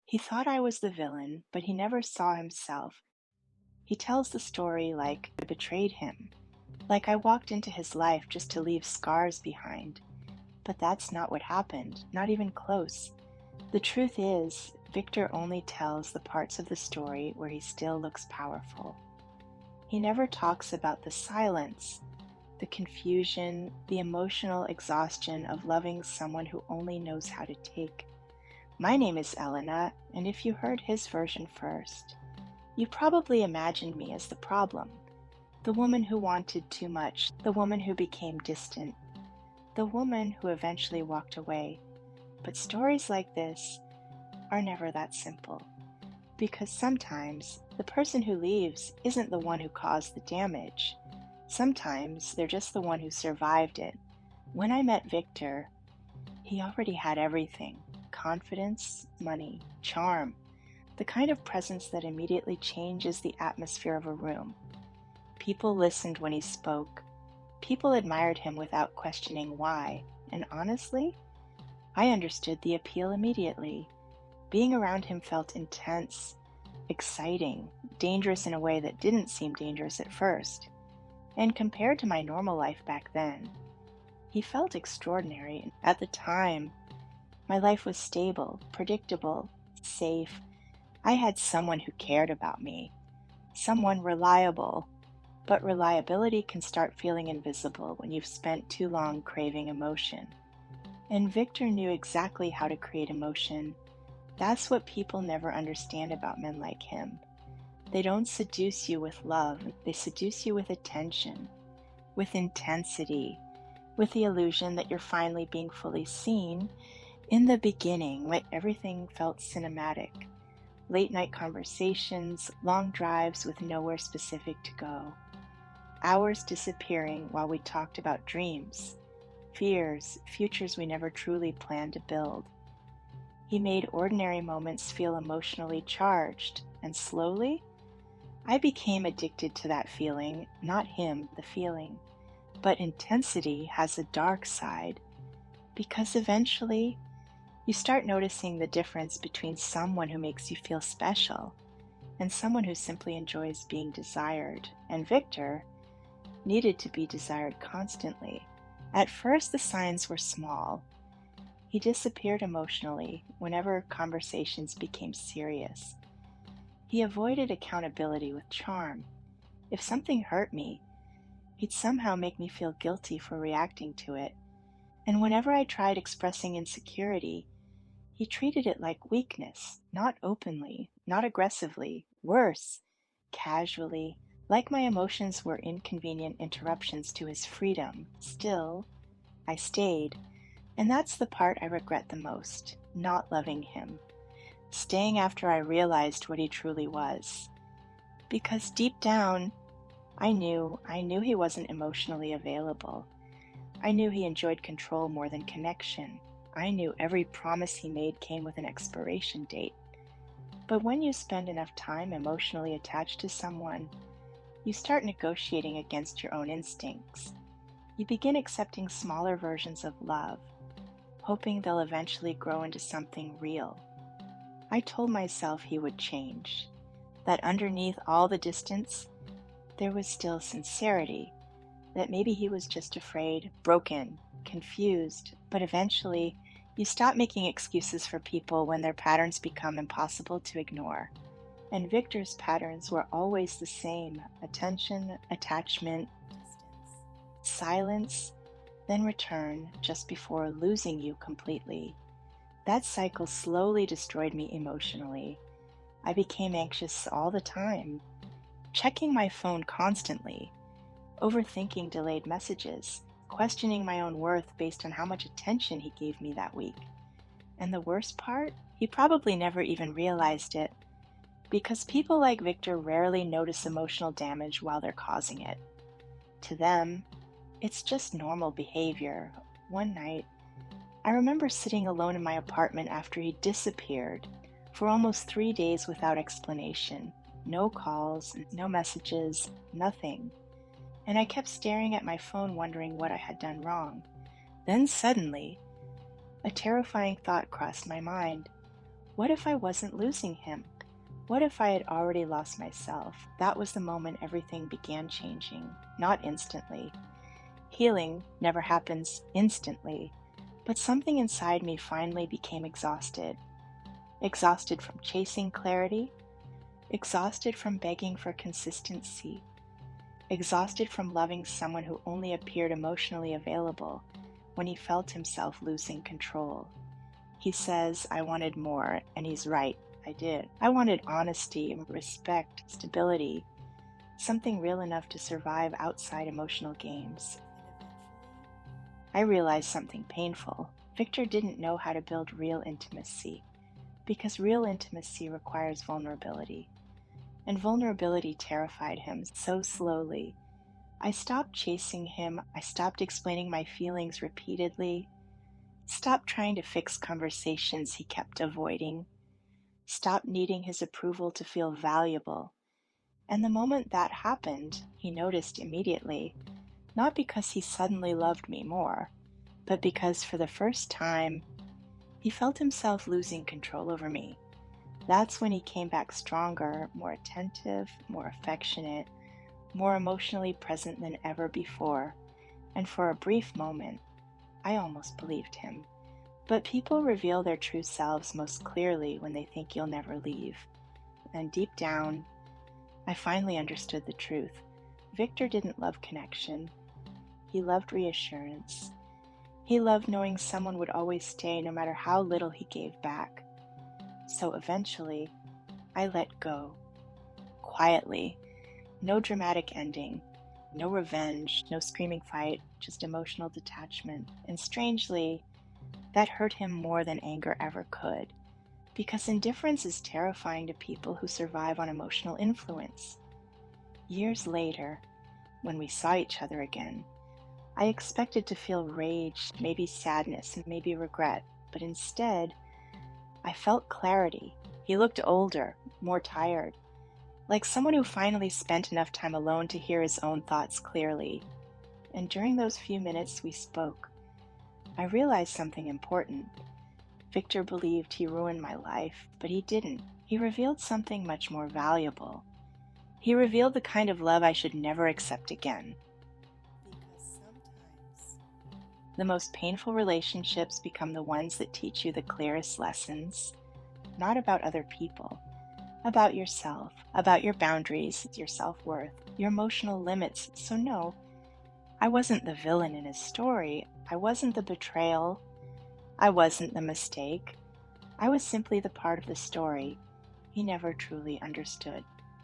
He thought I was the villain, but he never saw himself. He tells the story like I betrayed him, like I walked into his life just to leave scars behind. But that's not what happened, not even close. The truth is, Victor only tells the parts of the story where he still looks powerful. He never talks about the silence, the confusion, the emotional exhaustion of loving someone who only knows how to take. My name is Elena, and if you heard his version first, you probably imagined me as the problem, the woman who wanted too much, the woman who became distant, the woman who eventually walked away. But stories like this are never that simple, because sometimes the person who leaves isn't the one who caused the damage. Sometimes they're just the one who survived it. When I met Victor, he already had everything: confidence, money, charm, the kind of presence that immediately changes the atmosphere of a room. People listened when he spoke. People admired him without questioning why. And honestly, I understood the appeal immediately. Being around him felt intense, exciting, dangerous in a way that didn't seem dangerous at first. And compared to my normal life back then, he felt extraordinary. At the time, my life was stable, predictable, safe. I had someone who cared about me, someone reliable. But reliability can start feeling invisible when you've spent too long craving emotion. And Victor knew exactly how to create emotion. That's what people never understand about men like him. They don't seduce you with love, they seduce you with attention, with intensity, with the illusion that you're finally being fully seen. In the beginning, like everything felt cinematic. Late night conversations, long drives with nowhere specific to go. Hours disappearing while we talked about dreams, fears, futures we never truly planned to build. He made ordinary moments feel emotionally charged, and slowly, I became addicted to that feeling, not him, the feeling. But intensity has a dark side, because eventually you start noticing the difference between someone who makes you feel special and someone who simply enjoys being desired. And Victor needed to be desired constantly. At first, the signs were small. He disappeared emotionally whenever conversations became serious. He avoided accountability with charm. If something hurt me, he'd somehow make me feel guilty for reacting to it. And whenever I tried expressing insecurity, he treated it like weakness, not openly, not aggressively, worse, casually, like my emotions were inconvenient interruptions to his freedom. Still, I stayed, and that's the part I regret the most, not loving him, staying after I realized what he truly was. Because deep down, I knew he wasn't emotionally available. I knew he enjoyed control more than connection. I knew every promise he made came with an expiration date. But when you spend enough time emotionally attached to someone, you start negotiating against your own instincts. You begin accepting smaller versions of love, hoping they'll eventually grow into something real. I told myself he would change, that underneath all the distance, there was still sincerity, that maybe he was just afraid, broken, confused. But eventually, you stop making excuses for people when their patterns become impossible to ignore. And Victor's patterns were always the same: attention, attachment, distance, silence, then return just before losing you completely. That cycle slowly destroyed me emotionally. I became anxious all the time, checking my phone constantly, overthinking delayed messages, questioning my own worth based on how much attention he gave me that week. And the worst part, he probably never even realized it, because people like Victor rarely notice emotional damage while they're causing it. To them, it's just normal behavior. One night, I remember sitting alone in my apartment after he disappeared for almost 3 days without explanation. No calls, no messages, nothing. And I kept staring at my phone wondering what I had done wrong. Then suddenly, a terrifying thought crossed my mind. What if I wasn't losing him? What if I had already lost myself? That was the moment everything began changing, not instantly. Healing never happens instantly, but something inside me finally became exhausted. Exhausted from chasing clarity, exhausted from begging for consistency, exhausted from loving someone who only appeared emotionally available when he felt himself losing control. He says, I wanted more, and he's right, I did. I wanted honesty, respect, stability, something real enough to survive outside emotional games. I realized something painful. Victor didn't know how to build real intimacy, because real intimacy requires vulnerability. And vulnerability terrified him so slowly. I stopped chasing him. I stopped explaining my feelings repeatedly. Stopped trying to fix conversations he kept avoiding. Stopped needing his approval to feel valuable. And the moment that happened, he noticed immediately, not because he suddenly loved me more, but because for the first time, he felt himself losing control over me. That's when he came back stronger, more attentive, more affectionate, more emotionally present than ever before. And for a brief moment, I almost believed him. But people reveal their true selves most clearly when they think you'll never leave. And deep down, I finally understood the truth. Victor didn't love connection. He loved reassurance. He loved knowing someone would always stay no matter how little he gave back. So eventually, I let go. Quietly. No dramatic ending. No revenge. No screaming fight. Just emotional detachment. And strangely, that hurt him more than anger ever could. Because indifference is terrifying to people who survive on emotional influence. Years later, when we saw each other again, I expected to feel rage, maybe sadness, and maybe regret, but instead, I felt clarity. He looked older, more tired, like someone who finally spent enough time alone to hear his own thoughts clearly. And during those few minutes we spoke, I realized something important. Victor believed he ruined my life, but he didn't. He revealed something much more valuable. He revealed the kind of love I should never accept again. Because sometimes the most painful relationships become the ones that teach you the clearest lessons, not about other people, about yourself, about your boundaries, your self-worth, your emotional limits. So no, I wasn't the villain in his story. I wasn't the betrayal. I wasn't the mistake. I was simply the part of the story he never truly understood.